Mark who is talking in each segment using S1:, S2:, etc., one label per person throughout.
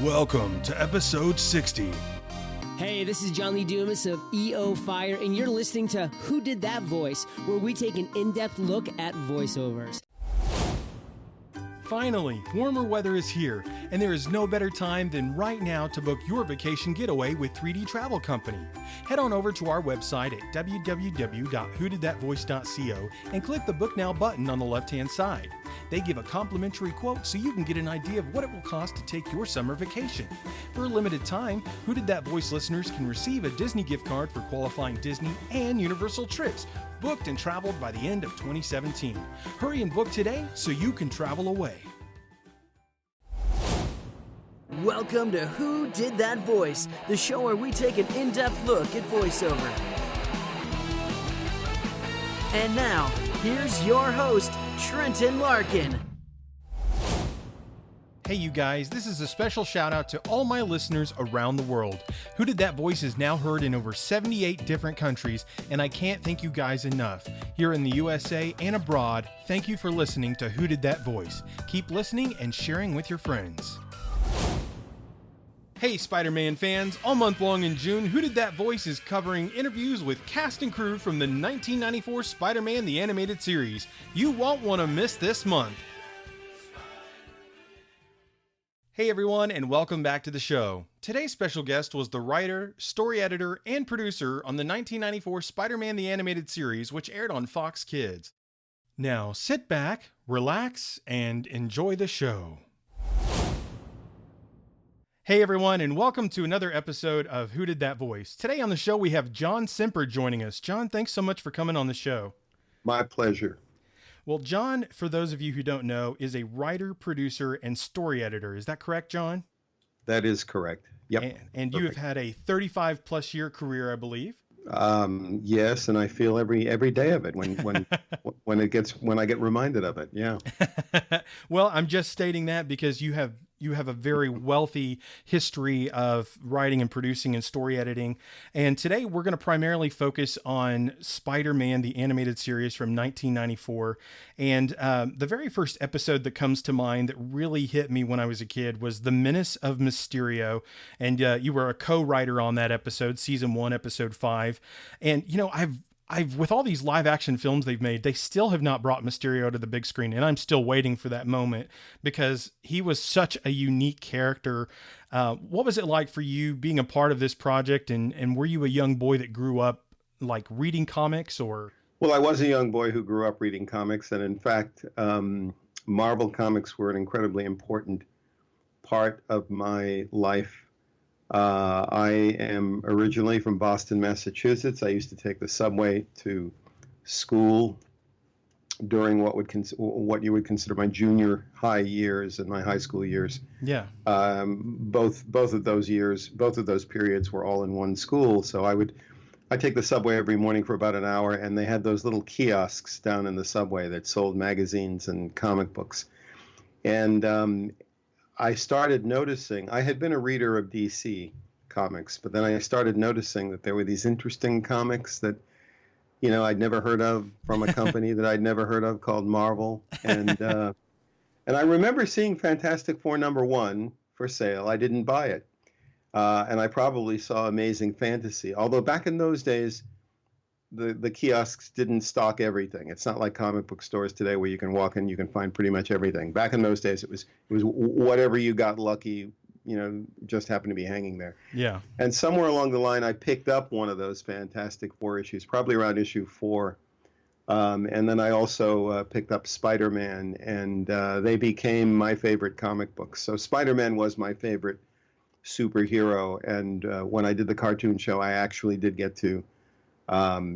S1: Welcome to episode 60.
S2: Hey, this is John Lee Dumas of EO Fire, and you're listening to Who Did That Voice, where we take an in-depth look at voiceovers.
S1: Finally, warmer weather is here, and there is no better time than right now to book your vacation getaway with 3D Travel Company. Head on over to our website at www.whodidthatvoice.co and click the Book Now button on the left-hand side. They give a complimentary quote so you can get an idea of what it will cost to take your summer vacation. For a limited time, Who Did That Voice listeners can receive a Disney gift card for qualifying Disney and Universal trips, booked and traveled by the end of 2017. Hurry and book today so you can travel away.
S3: Welcome to Who Did That Voice, the show where we take an in-depth look at voiceover. And now, here's your host, Trenton Larkin.
S1: Hey you guys, this is a special shout out to all my listeners around the world. Who Did That Voice is now heard in over 78 different countries, and I can't thank you guys enough. Here in the USA and abroad, thank you for listening to Who Did That Voice. Keep listening and sharing with your friends. Hey Spider-Man fans, all month long in June, Who Did That Voice is covering interviews with cast and crew from the 1994 Spider-Man the Animated Series. You won't want to miss this month. Hey everyone, and welcome back to the show. Today's special guest was the writer, story editor, and producer on the 1994 Spider-Man the Animated Series, which aired on Fox Kids. Now sit back, relax, and enjoy the show. Hey everyone, and welcome to another episode of Who Did That Voice. Today on the show we have John Semper joining us. John, thanks so much for coming on the show.
S4: My pleasure.
S1: Well, John, for those of you who don't know, is a writer, producer, and story editor. Is that correct, John?
S4: That is correct. Yep.
S1: And you have had a 35 plus year career, I believe.
S4: Yes, and I feel every day of it when I get reminded of it. Yeah.
S1: Well, I'm just stating that because you have a very wealthy history of writing and producing and story editing. And today we're going to primarily focus on Spider-Man, the animated series from 1994. And the very first episode that comes to mind that really hit me when I was a kid was The Menace of Mysterio. And you were a co-writer on that episode, season 1, episode 5. And, you know, I've with all these live action films they've made, they still have not brought Mysterio to the big screen. And I'm still waiting for that moment because he was such a unique character. What was it like for you being a part of this project? And were you a young boy that grew up like reading comics or?
S4: Well, I was a young boy who grew up reading comics. And in fact, Marvel comics were an incredibly important part of my life. I am originally from Boston, Massachusetts. I used to take the subway to school during what you would consider my junior high years and my high school years.
S1: Yeah.
S4: Both of those periods were all in one school. So I'd take the subway every morning for about an hour, and they had those little kiosks down in the subway that sold magazines and comic books. And I started noticing, I had been a reader of DC comics, but then I started noticing that there were these interesting comics that, you know, I'd never heard of from a company that I'd never heard of called Marvel. And I remember seeing Fantastic Four #1 for sale. I didn't buy it. And I probably saw Amazing Fantasy. Although back in those days, the kiosks didn't stock everything. It's not like comic book stores today where you can walk in, you can find pretty much everything. Back in those days, it was whatever you got lucky, you know, just happened to be hanging there.
S1: Yeah. And
S4: somewhere along the line, I picked up one of those Fantastic Four issues, probably around issue 4. And then I also picked up Spider-Man, and they became my favorite comic books. So Spider-Man was my favorite superhero. And when I did the cartoon show, I actually did get to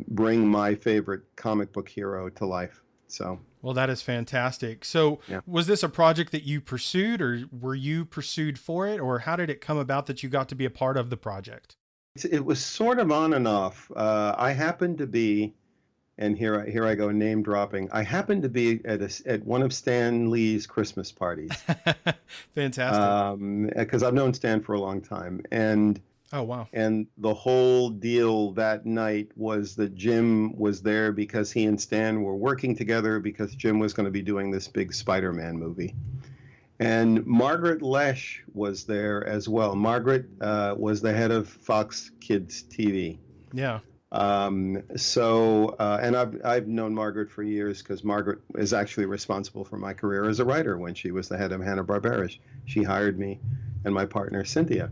S4: bring my favorite comic book hero to life. So,
S1: well, that is fantastic. So yeah. Was this a project that you pursued, or were you pursued for it, or how did it come about that you got to be a part of the project?
S4: It was sort of on and off. I happened to be, and here I go name dropping. I happened to be at one of Stan Lee's Christmas parties.
S1: Fantastic.
S4: Because I've known Stan for a long time, and
S1: oh wow!
S4: And the whole deal that night was that Jim was there because he and Stan were working together because Jim was going to be doing this big Spider-Man movie. And Margaret Lesh was there as well. Margaret was the head of Fox Kids TV.
S1: Yeah.
S4: And I've known Margaret for years because Margaret is actually responsible for my career as a writer when she was the head of Hanna-Barbera. She hired me and my partner Cynthia.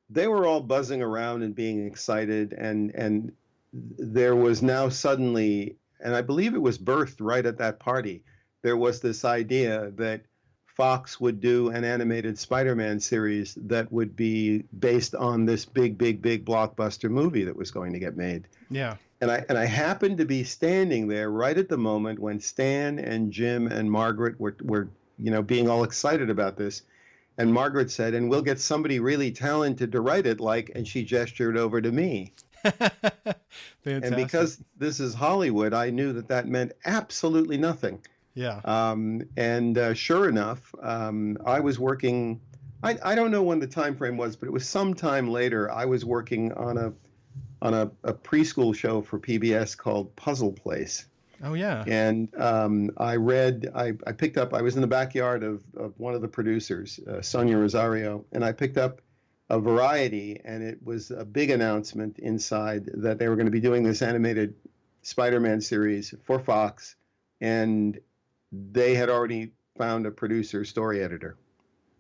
S4: They were all buzzing around and being excited, and there was now suddenly, and I believe it was birthed right at that party, there was this idea that Fox would do an animated Spider-Man series that would be based on this big blockbuster movie that was going to get made.
S1: Yeah.
S4: And I happened to be standing there right at the moment when Stan and Jim and Margaret were being all excited about this. And Margaret said, "And we'll get somebody really talented to write it," and she gestured over to me.
S1: Fantastic.
S4: And because this is Hollywood, I knew that meant absolutely nothing.
S1: Yeah.
S4: Sure enough, I was working. I don't know when the time frame was, but it was some time later. I was working on a preschool show for PBS called Puzzle Place.
S1: Oh yeah.
S4: And I picked up. I was in the backyard of one of the producers, Sonia Rosario, and I picked up a Variety, and it was a big announcement inside that they were going to be doing this animated Spider-Man series for Fox, and they had already found a producer, story editor,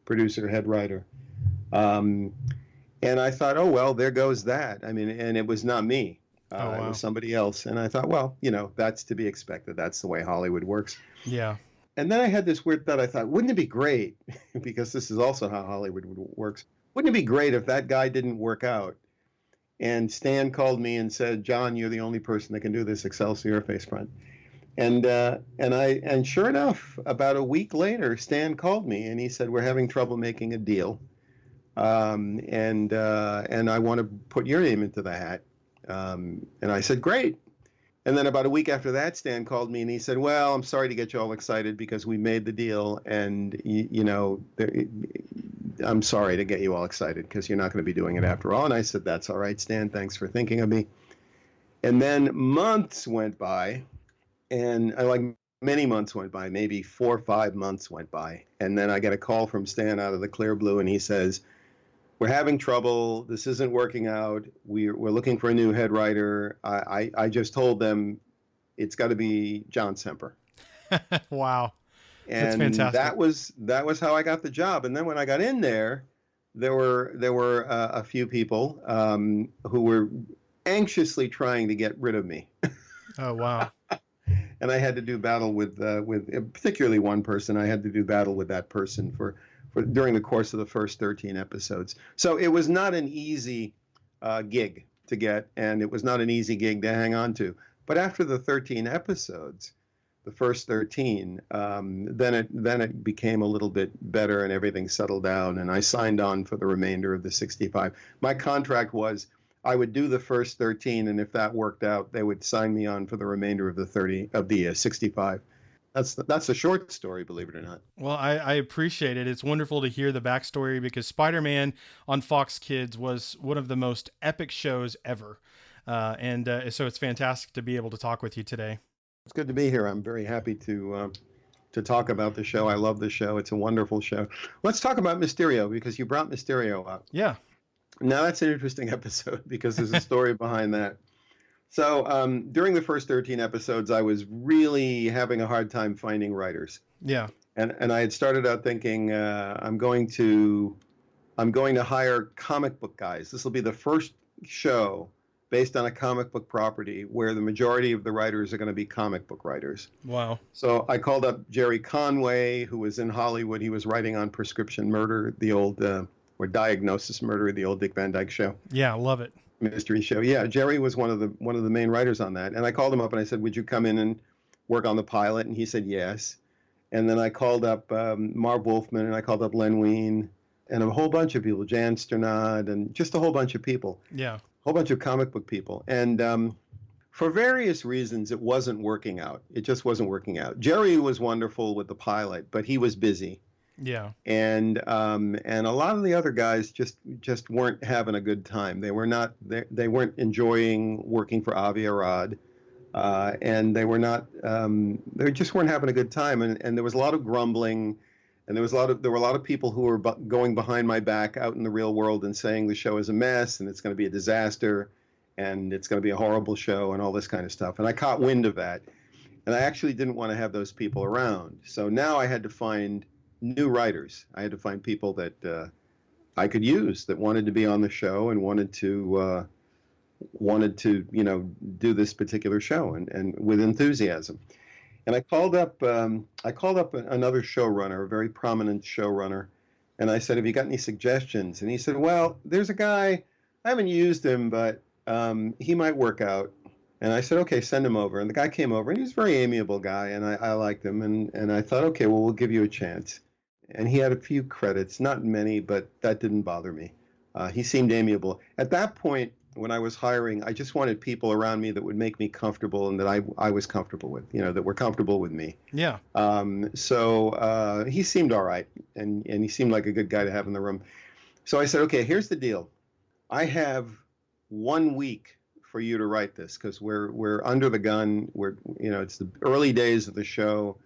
S4: producer, head writer. And I thought, oh, well, there goes that. I mean, and it was not me.
S1: Oh, wow.
S4: It was somebody else. And I thought, well, that's to be expected. That's the way Hollywood works.
S1: Yeah.
S4: And then I had this weird thought. I thought, wouldn't it be great, because this is also how Hollywood works, wouldn't it be great if that guy didn't work out? And Stan called me and said, "John, you're the only person that can do this Excelsior face front." And sure enough, about a week later, Stan called me and he said, "We're having trouble making a deal, and I want to put your name into the hat." And I said, "Great." And then about a week after that, Stan called me and he said, "Well, I'm sorry to get you all excited because we made the deal, and I'm sorry to get you all excited because you're not going to be doing it after all." And I said, "That's all right, Stan. Thanks for thinking of me." And then months went by, and many months went by, maybe 4 or 5 months went by. And then I get a call from Stan out of the clear blue, and he says, "We're having trouble. This isn't working out. We're looking for a new head writer. I just told them it's got to be John Semper."
S1: Wow. That's
S4: And
S1: fantastic.
S4: that was how I got the job. And then when I got in there were a few people who were anxiously trying to get rid of me.
S1: Oh wow.
S4: And I had to do battle with particularly one person. I had to do battle with that person for during the course of the first 13 episodes. So it was not an easy gig to get, and it was not an easy gig to hang on to. But after the 13 episodes, the first 13, then it became a little bit better and everything settled down, and I signed on for the remainder of the 65. My contract was I would do the first 13, and if that worked out, they would sign me on for the remainder of the 65. That's a short story, believe it or not.
S1: Well, I appreciate it. It's wonderful to hear the backstory because Spider-Man on Fox Kids was one of the most epic shows ever. So it's fantastic to be able to talk with you today.
S4: It's good to be here. I'm very happy to talk about the show. I love the show. It's a wonderful show. Let's talk about Mysterio, because you brought Mysterio up.
S1: Yeah.
S4: Now that's an interesting episode because there's a story behind that. So during the first 13 episodes, I was really having a hard time finding writers.
S1: Yeah.
S4: And I had started out thinking I'm going to hire comic book guys. This will be the first show based on a comic book property where the majority of the writers are going to be comic book writers.
S1: Wow.
S4: So I called up Jerry Conway, who was in Hollywood. He was writing on Prescription Murder, the old or Diagnosis Murder, the old Dick Van Dyke show.
S1: Yeah, love it.
S4: Mystery show. Yeah, Jerry was one of the main writers on that. And I called him up and I said, "Would you come in and work on the pilot?" And he said yes. And then I called up Marv Wolfman, and I called up Len Wein, and a whole bunch of people, Jan Sternad, and just a whole bunch of people.
S1: Yeah.
S4: A whole bunch of comic book people. And for various reasons, it wasn't working out. It just wasn't working out. Jerry was wonderful with the pilot, but he was busy.
S1: Yeah.
S4: And a lot of the other guys just weren't having a good time. They weren't enjoying working for Avi Arad. and they were not, they just weren't having a good time, and there was a lot of grumbling, and there were a lot of people who were going behind my back out in the real world and saying the show is a mess and it's going to be a disaster, and it's going to be a horrible show and all this kind of stuff. And I caught wind of that, and I actually didn't want to have those people around. So now I had to find new writers. I had to find people that I could use that wanted to be on the show and wanted to do this particular show and with enthusiasm. And I called up another showrunner, a very prominent showrunner, and I said, "Have you got any suggestions?" And he said, "Well, there's a guy, I haven't used him, but he might work out." And I said, "Okay, send him over." And the guy came over, and he was a very amiable guy, and I liked him, and I thought, "Okay, well, we'll give you a chance." And he had a few credits, not many, but that didn't bother me. He seemed amiable. At that point, when I was hiring, I just wanted people around me that would make me comfortable and that I was comfortable with, that were comfortable with me.
S1: Yeah.
S4: So he seemed all right, and he seemed like a good guy to have in the room. So I said, "Okay, here's the deal. I have 1 week for you to write this, because we're under the gun. It's the early days of the show.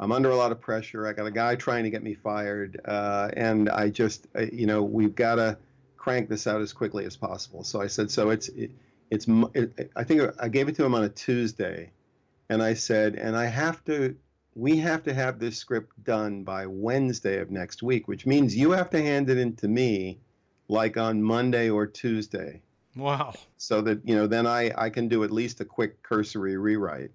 S4: I'm under a lot of pressure. I got a guy trying to get me fired, and I just, we've got to crank this out as quickly as possible." So I said, I think I gave it to him on a Tuesday, and I said, we have to have this script done by Wednesday of next week, which means you have to hand it in to me like on Monday or Tuesday.
S1: Wow.
S4: So that, then I can do at least a quick cursory rewrite.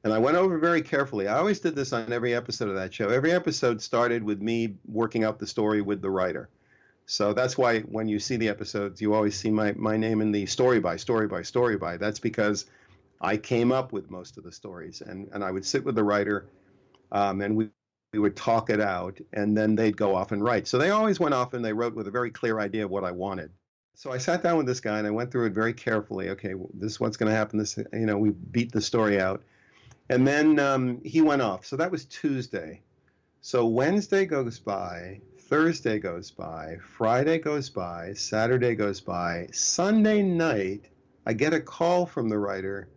S4: And I went over very carefully. I always did this on every episode of that show. Every episode started with me working out the story with the writer. So that's why when you see the episodes, you always see my name in the story by. That's because I came up with most of the stories. And I would sit with the writer, and we would talk it out, and then they'd go off and write. So they always went off and they wrote with a very clear idea of what I wanted. So I sat down with this guy and I went through it very carefully. Okay, this is what's going to happen. We beat the story out. And then he went off. So that was Tuesday. So Wednesday goes by, Thursday goes by, Friday goes by, Saturday goes by. Sunday night, I get a call from the writer,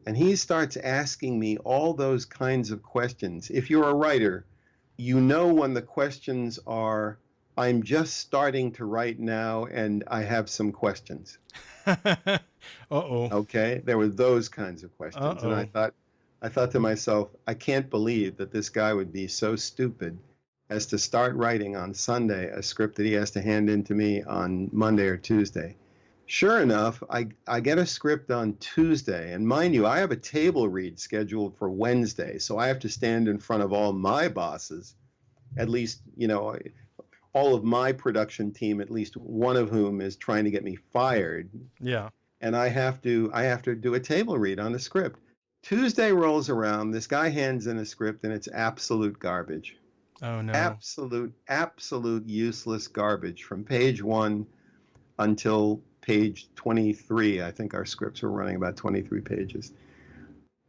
S4: and he starts asking me all those kinds of questions. If you're a writer, you know when the questions are, "I'm just starting to write now, and I have some questions."
S1: Uh-oh.
S4: Okay? There were those kinds of questions.
S1: Uh-oh.
S4: And I thought to myself, I can't believe that this guy would be so stupid as to start writing on Sunday a script that he has to hand in to me on Monday or Tuesday. Sure enough, I get a script on Tuesday, and mind you, I have a table read scheduled for Wednesday, so I have to stand in front of all my bosses, at least, all of my production team, at least one of whom is trying to get me fired.
S1: Yeah.
S4: And I have to do a table read on the script. Tuesday rolls around, this guy hands in a script, and it's absolute garbage.
S1: Oh, no.
S4: Absolute useless garbage from page 1 until page 23. I think our scripts were running about 23 pages.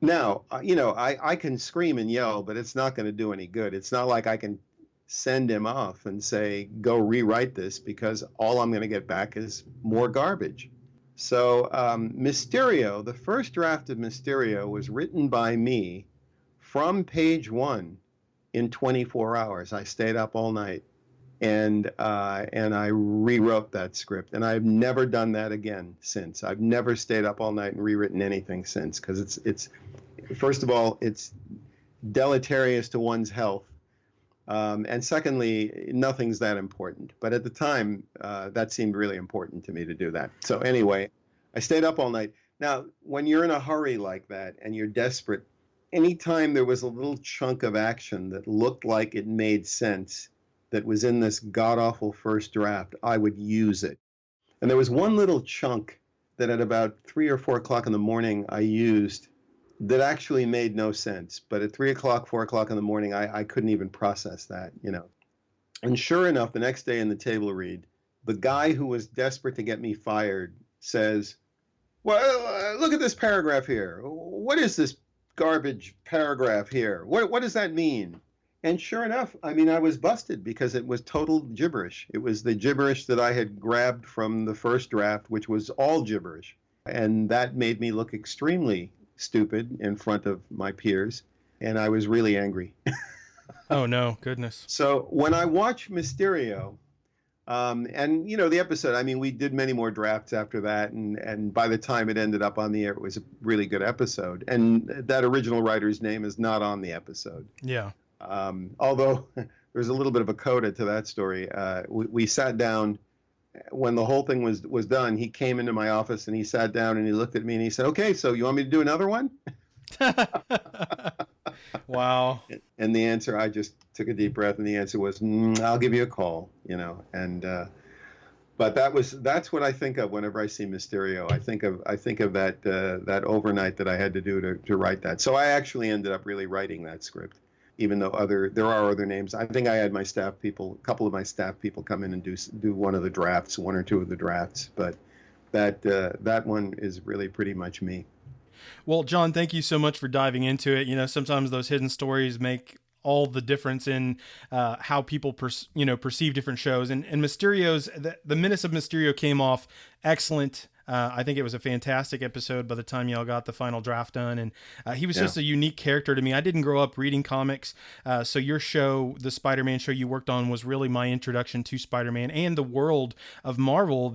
S4: Now, I can scream and yell, but it's not going to do any good. It's not like I can send him off and say, "Go rewrite this," because all I'm going to get back is more garbage. So Mysterio, the first draft of Mysterio was written by me from page 1 in 24 hours. I stayed up all night and I rewrote that script. And I've never done that again since. I've never stayed up all night and rewritten anything since, because it's first of all, it's deleterious to one's health. And secondly, nothing's that important. But at the time, that seemed really important to me to do that. So anyway, I stayed up all night. Now, when you're in a hurry like that and you're desperate, anytime there was a little chunk of action that looked like it made sense, that was in this god-awful first draft, I would use it. And there was one little chunk that at about 3 or 4 o'clock in the morning I used that actually made no sense. But at 3 o'clock, 4 o'clock in the morning, I couldn't even process that, And sure enough, the next day in the table read, the guy who was desperate to get me fired says, "Well, look at this paragraph here. What is this garbage paragraph here? What does that mean?" And sure enough, I was busted because it was total gibberish. It was the gibberish that I had grabbed from the first draft, which was all gibberish. And that made me look extremely stupid in front of my peers, and I was really angry.
S1: Oh no, goodness.
S4: So when I watch Mysterio, and the episode, I mean, we did many more drafts after that, and by the time it ended up on the air, it was a really good episode. And that original writer's name is not on the episode.
S1: Yeah.
S4: Although there's a little bit of a coda to that story. We sat down when the whole thing was done. He came into my office and he sat down and he looked at me and he said, "Okay, so you want me to do another one?"
S1: Wow.
S4: And the answer, I just took a deep breath, and the answer was, "I'll give you a call," And but that's what I think of whenever I see Mysterio. I think of that overnight that I had to do to write that. So I actually ended up really writing that script, even though there are other names. I think I had a couple of my staff people come in and do one of the drafts, one or two of the drafts. But that one is really pretty much me.
S1: Well, John, thank you so much for diving into it. Sometimes those hidden stories make all the difference in how people perceive different shows. And Mysterio's the Menace of Mysterio came off excellent. I think it was a fantastic episode by the time y'all got the final draft done. And he was just a unique character to me. I didn't grow up reading comics. So your show, the Spider-Man show you worked on, was really my introduction to Spider-Man and the world of Marvel.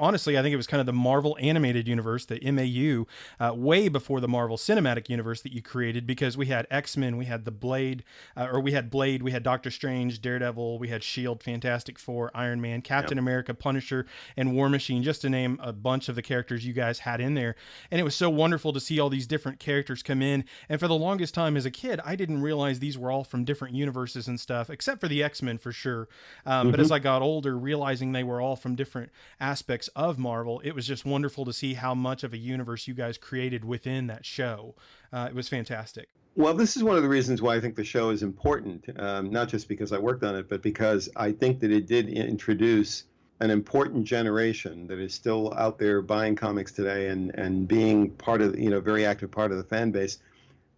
S1: Honestly, I think it was kind of the Marvel Animated Universe, the MAU, way before the Marvel Cinematic Universe that you created, because we had X-Men, we had Blade, we had Doctor Strange, Daredevil, we had S.H.I.E.L.D., Fantastic Four, Iron Man, Captain America, Punisher, and War Machine, just to name a bunch of the characters you guys had in there. And it was so wonderful to see all these different characters come in. And for the longest time as a kid, I didn't realize these were all from different universes and stuff, except for the X-Men for sure. But as I got older, realizing they were all from different aspects of Marvel, it was just wonderful to see how much of a universe you guys created within that show. It was fantastic.
S4: Well, this is one of the reasons why I think the show is important, not just because I worked on it, but because I think that it did introduce an important generation that is still out there buying comics today and being part of, very active part of the fan base.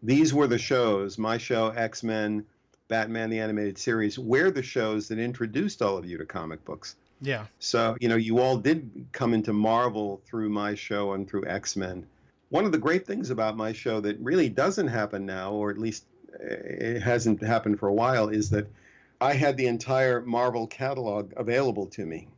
S4: These were the shows, my show, X-Men, Batman the Animated Series, were the shows that introduced all of you to comic books.
S1: Yeah.
S4: So, you all did come into Marvel through my show and through X-Men. One of the great things about my show that really doesn't happen now, or at least it hasn't happened for a while, is that I had the entire Marvel catalog available to me.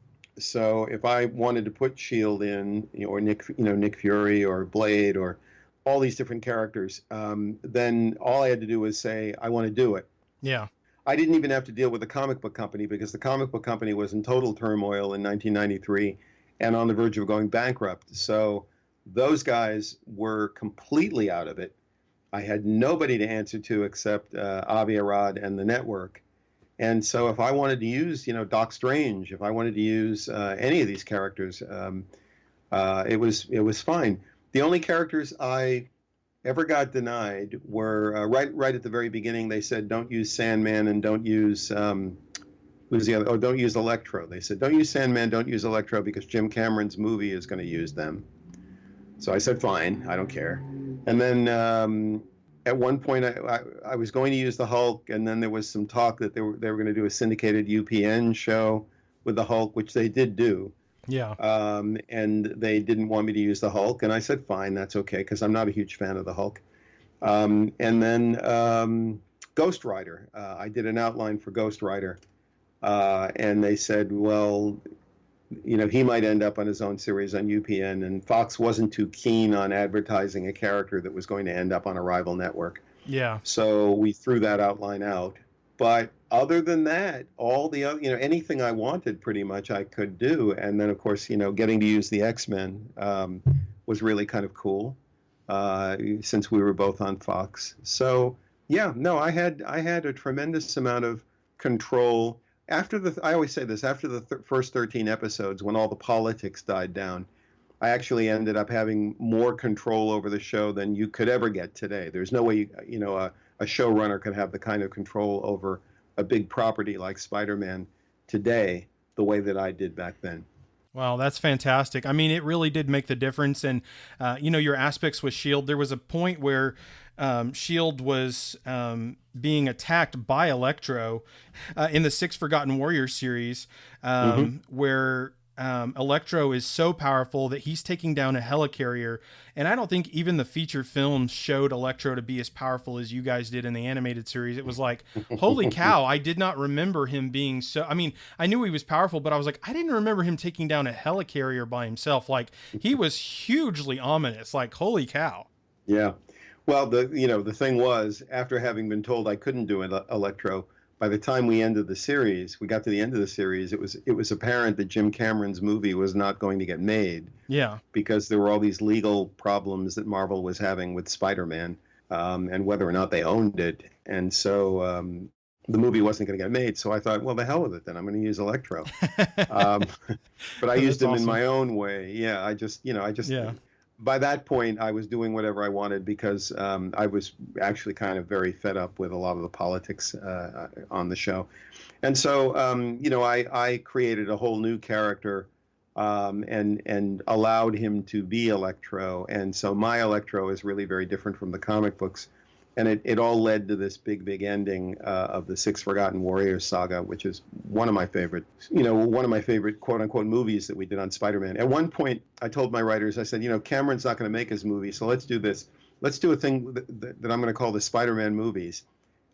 S4: So if I wanted to put S.H.I.E.L.D. in, or Nick Fury or Blade or all these different characters, then all I had to do was say, I want to do it.
S1: Yeah.
S4: I didn't even have to deal with the comic book company, because the comic book company was in total turmoil in 1993 and on the verge of going bankrupt. So those guys were completely out of it. I had nobody to answer to except Avi Arad and the network. And so if I wanted to use, Doc Strange, if I wanted to use any of these characters, it was fine. The only characters I ever got denied were right at the very beginning. They said, don't use Sandman and don't use who's the other? Oh, don't use Electro. They said, don't use Sandman, don't use Electro, because Jim Cameron's movie is going to use them. So I said, fine, I don't care. And then at one point, I was going to use the Hulk, and then there was some talk that they were going to do a syndicated UPN show with the Hulk, which they did do.
S1: Yeah.
S4: And they didn't want me to use the Hulk, and I said, fine, that's okay, because I'm not a huge fan of the Hulk. And then Ghost Rider. I did an outline for Ghost Rider, and they said, well, he might end up on his own series on UPN, and Fox wasn't too keen on advertising a character that was going to end up on a rival network.
S1: Yeah.
S4: So we threw that outline out. But other than that, all the other, anything I wanted pretty much I could do. And then, of course, getting to use the X-Men was really kind of cool since we were both on Fox. So, yeah, no, I had a tremendous amount of control. I always say this, after the first 13 episodes, when all the politics died down, I actually ended up having more control over the show than you could ever get today. There's no way, a showrunner could have the kind of control over a big property like Spider-Man today the way that I did back then.
S1: Wow, that's fantastic. I mean, it really did make the difference. And, your aspects with S.H.I.E.L.D., there was a point where S.H.I.E.L.D. was being attacked by Electro in the Six Forgotten Warriors series, where Electro is so powerful that he's taking down a helicarrier. And I don't think even the feature film showed Electro to be as powerful as you guys did in the animated series. It was like, holy cow, I did not remember him being so. I mean, I knew he was powerful, but I was like, I didn't remember him taking down a helicarrier by himself. Like, he was hugely ominous. Like, holy cow.
S4: Yeah. Well, the thing was, after having been told I couldn't do Electro, by the time we got to the end of the series, it was apparent that Jim Cameron's movie was not going to get made.
S1: Yeah.
S4: Because there were all these legal problems that Marvel was having with Spider-Man, and whether or not they owned it. And so the movie wasn't going to get made. So I thought, well, the hell with it then. I'm going to use Electro. But I used him
S1: awesome.
S4: in my own way. Yeah, I just
S1: Yeah.
S4: By that point, I was doing whatever I wanted because I was actually kind of very fed up with a lot of the politics on the show. And so, I created a whole new character and allowed him to be Electro. And so my Electro is really very different from the comic books. And it all led to this big ending of the Six Forgotten Warriors saga, which is one of my favorite quote unquote movies that we did on Spider-Man. At one point, I told my writers, I said, Cameron's not going to make his movie, so let's do this. Let's do a thing that I'm going to call the Spider-Man movies.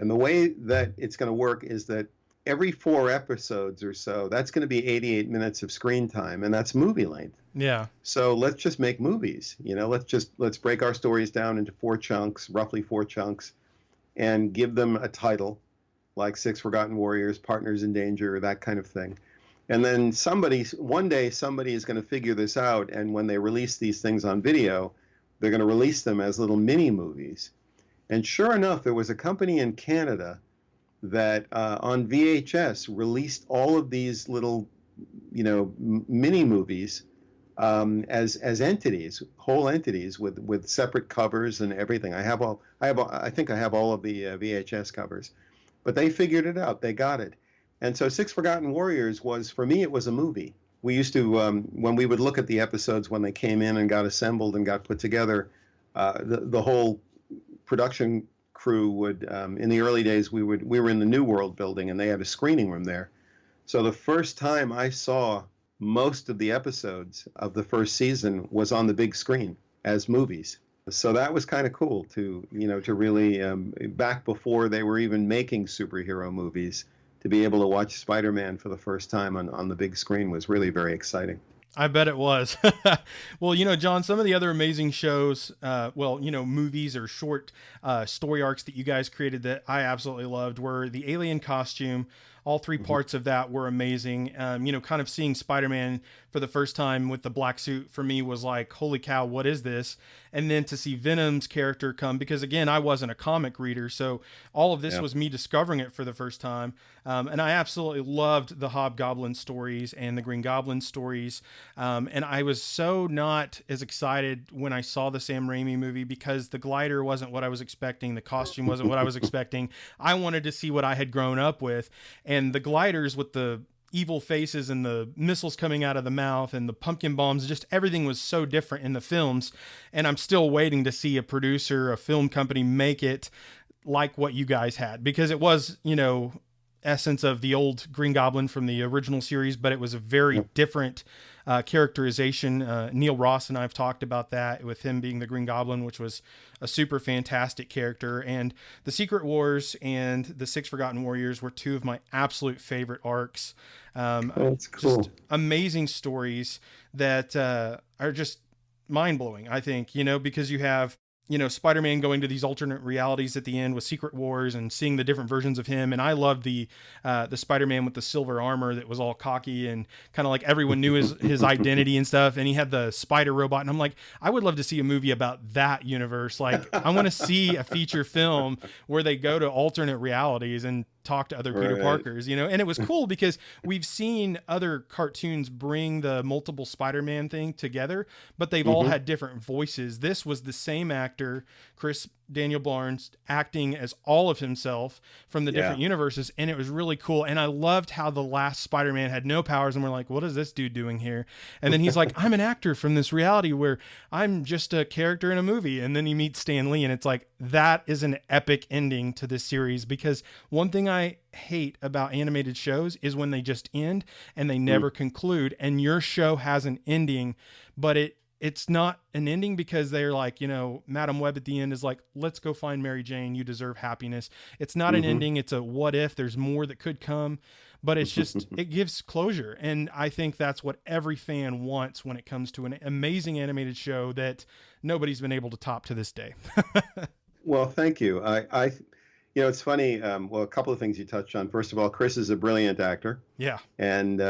S4: And the way that it's going to work is that every 4 episodes or so, that's going to be 88 minutes of screen time, and that's movie length.
S1: Yeah.
S4: So let's just make movies. Let's break our stories down into 4 chunks, roughly 4 chunks, and give them a title like Six Forgotten Warriors, Partners in Danger, that kind of thing. And then one day somebody is going to figure this out, and when they release these things on video, they're going to release them as little mini movies. And sure enough, there was a company in Canada that on VHS released all of these little, mini movies as entities, whole entities with separate covers and everything. I think I have all of the VHS covers, but they figured it out. They got it. And so Six Forgotten Warriors for me, it was a movie. We used to, when we would look at the episodes when they came in and got assembled and got put together, the whole production crew would, in the early days, we were in the New World building and they had a screening room there. So the first time I saw most of the episodes of the first season was on the big screen as movies. So that was kind of cool to really, back before they were even making superhero movies, to be able to watch Spider-Man for the first time on the big screen was really very exciting.
S1: I bet it was. Well, John, some of the other amazing shows, movies or short story arcs that you guys created that I absolutely loved were the alien costume. All 3 parts of that were amazing. Kind of seeing Spider-Man for the first time with the black suit for me was like, holy cow, what is this? And then to see Venom's character come, because again, I wasn't a comic reader. So all of this was me discovering it for the first time. And I absolutely loved the Hobgoblin stories and the Green Goblin stories. And I was so not as excited when I saw the Sam Raimi movie because the glider wasn't what I was expecting. The costume wasn't what I was expecting. I wanted to see what I had grown up with. And the gliders with the evil faces and the missiles coming out of the mouth and the pumpkin bombs, just everything was so different in the films. And I'm still waiting to see a producer, a film company make it like what you guys had, because it was, essence of the old Green Goblin from the original series, but it was a very different characterization. Neil Ross and I have talked about that with him being the Green Goblin, which was a super fantastic character. And the Secret Wars and the Six Forgotten Warriors were 2 of my absolute favorite arcs.
S4: That's cool.
S1: Just amazing stories that are just mind blowing, I think, because you have, Spider-Man going to these alternate realities at the end with Secret Wars and seeing the different versions of him. And I loved the Spider-Man with the silver armor that was all cocky and kind of like everyone knew his identity and stuff. And he had the spider robot. And I'm like, I would love to see a movie about that universe. Like, I want to see a feature film where they go to alternate realities and talk to other Peter Parkers, and it was cool because we've seen other cartoons bring the multiple Spider-Man thing together, but they've all had different voices. This was the same actor, Chris Daniel Barnes acting as all of himself from the different universes, and it was really cool. And I loved how the last Spider-Man had no powers, and we're like, what is this dude doing here? And then he's like, I'm an actor from this reality where I'm just a character in a movie. And then he meets Stan Lee, and it's like, that is an epic ending to this series, because one thing I hate about animated shows is when they just end and they never conclude. And your show has an ending, but it's not an ending because they're like, Madam Web at the end is like, let's go find Mary Jane. You deserve happiness. It's not an ending. It's a what if. There's more that could come, but it's just, it gives closure. And I think that's what every fan wants when it comes to an amazing animated show that nobody's been able to top to this day.
S4: Well, thank you. It's funny. Well, a couple of things you touched on. First of all, Chris is a brilliant actor.
S1: Yeah.
S4: And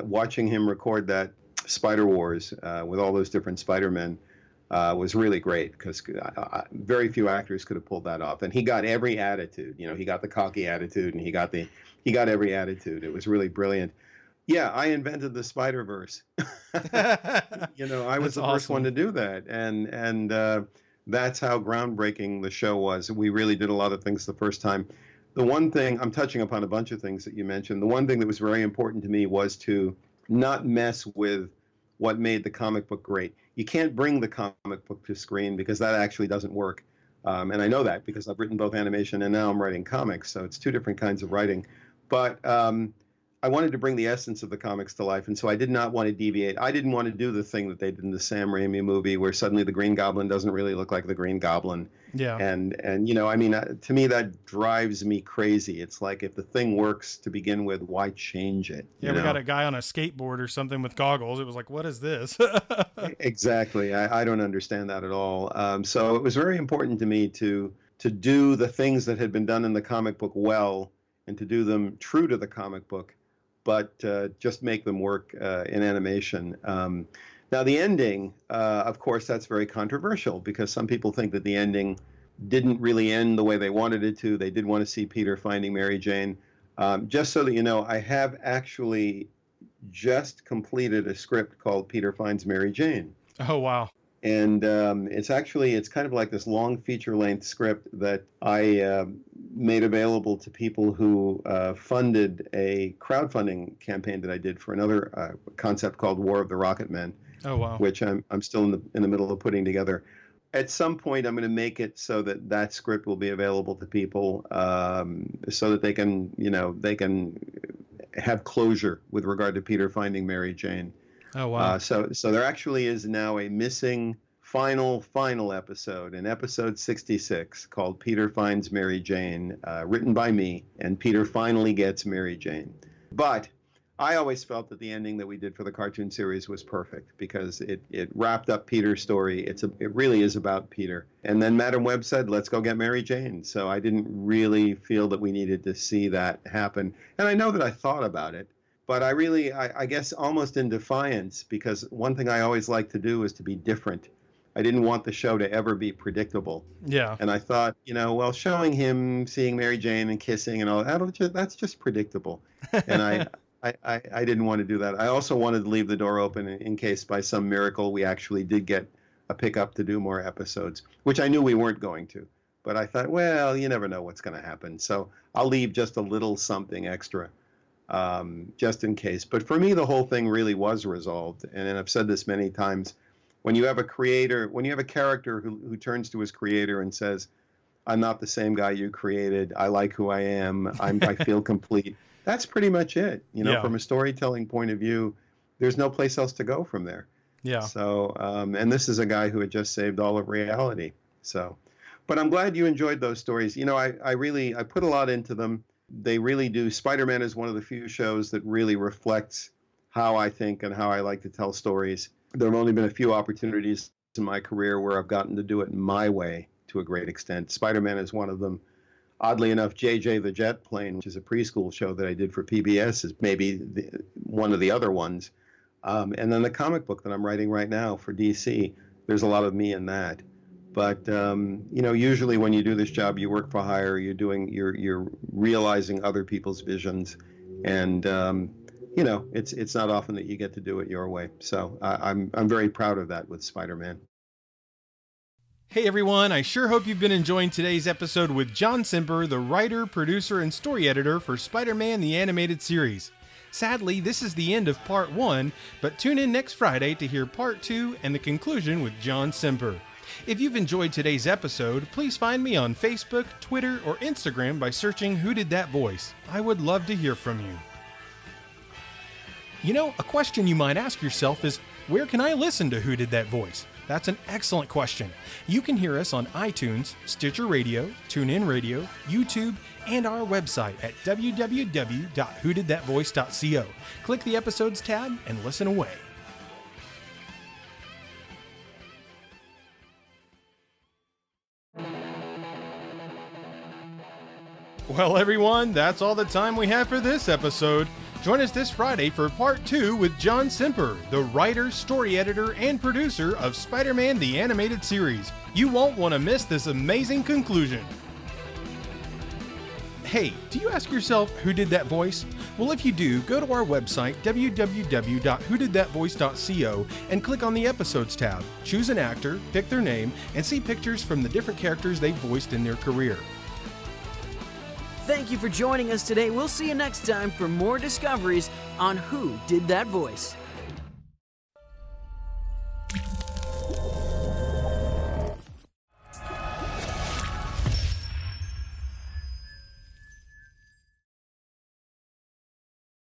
S4: watching him record that Spider Wars with all those different Spider-Men was really great, because very few actors could have pulled that off. And he got every attitude. He got the cocky attitude, and he got every attitude. It was really brilliant. Yeah, I invented the Spider-Verse. I was the first one to do that, and that's how groundbreaking the show was. We really did a lot of things the first time. The one thing, I'm touching upon a bunch of things that you mentioned. The one thing that was very important to me was to not mess with what made the comic book great. You can't bring the comic book to screen, because that actually doesn't work. And I know that because I've written both animation and now I'm writing comics. So it's two different kinds of writing. But I wanted to bring the essence of the comics to life. And so I did not want to deviate. I didn't want to do the thing that they did in the Sam Raimi movie, where suddenly the Green Goblin doesn't really look like the Green Goblin.
S1: Yeah.
S4: And to me, that drives me crazy. It's like, if the thing works to begin with, why change it?
S1: Yeah, we got a guy on a skateboard or something with goggles. It was like, what is this?
S4: Exactly. I don't understand that at all. So it was very important to me to do the things that had been done in the comic book well, and to do them true to the comic book, but just make them work in animation. Now, the ending, of course, that's very controversial, because some people think that the ending didn't really end the way they wanted it to. They did want to see Peter finding Mary Jane. Just so that you know, I have actually just completed a script called Peter Finds Mary Jane.
S1: Oh, wow.
S4: And it's kind of like this long feature-length script that I made available to people who funded a crowdfunding campaign that I did for another concept called War of the Rocket Men.
S1: Oh, wow.
S4: Which I'm still in the middle of putting together. At some point, I'm going to make it so that script will be available to people, so that they can have closure with regard to Peter finding Mary Jane.
S1: Oh, wow.
S4: So there actually is now a missing final episode, in episode 66, called Peter Finds Mary Jane, written by me, and Peter finally gets Mary Jane. But I always felt that the ending that we did for the cartoon series was perfect, because it wrapped up Peter's story. It really is about Peter. And then Madam Web said, let's go get Mary Jane. So I didn't really feel that we needed to see that happen. And I know that I thought about it, but I guess almost in defiance, because one thing I always like to do is to be different. I didn't want the show to ever be predictable.
S1: Yeah.
S4: And I thought, showing him seeing Mary Jane and kissing and all that, that's just predictable. And I didn't want to do that. I also wanted to leave the door open in case by some miracle we actually did get a pickup to do more episodes, which I knew we weren't going to. But I thought, well, you never know what's going to happen. So I'll leave just a little something extra, just in case. But for me, the whole thing really was resolved. And I've said this many times. When you have a character who turns to his creator and says, I'm not the same guy you created. I like who I am. I feel complete. That's pretty much it. From a storytelling point of view, there's no place else to go from there.
S1: Yeah.
S4: So, and this is a guy who had just saved all of reality. So, but I'm glad you enjoyed those stories. I put a lot into them. They really do. Spider-Man is one of the few shows that really reflects how I think and how I like to tell stories. There have only been a few opportunities in my career where I've gotten to do it my way to a great extent. Spider-Man is one of them. Oddly enough, JJ the Jet Plane, which is a preschool show that I did for PBS, is maybe one of the other ones. And then the comic book that I'm writing right now for DC, there's a lot of me in that. But usually when you do this job, you work for hire. You're realizing other people's visions, and it's not often that you get to do it your way. So I'm very proud of that with Spider-Man.
S1: Hey everyone, I sure hope you've been enjoying today's episode with John Semper, the writer, producer, and story editor for Spider-Man the Animated Series. Sadly, this is the end of Part 1, but tune in next Friday to hear Part 2 and the conclusion with John Semper. If you've enjoyed today's episode, please find me on Facebook, Twitter, or Instagram by searching Who Did That Voice. I would love to hear from you. You know, a question you might ask yourself is, where can I listen to Who Did That Voice? That's an excellent question. You can hear us on iTunes, Stitcher Radio, TuneIn Radio, YouTube, and our website at www.whodidthatvoice.co. Click the Episodes tab and listen away. Well, everyone, that's all the time we have for this episode. Join us this Friday for Part 2 with John Semper, the writer, story editor, and producer of Spider-Man the Animated Series. You won't want to miss this amazing conclusion. Hey, do you ask yourself, who did that voice? Well, if you do, go to our website, www.whodidthatvoice.co, and click on the Episodes tab. Choose an actor, pick their name, and see pictures from the different characters they've voiced in their career.
S3: Thank you for joining us today. We'll see you next time for more discoveries on Who Did That Voice.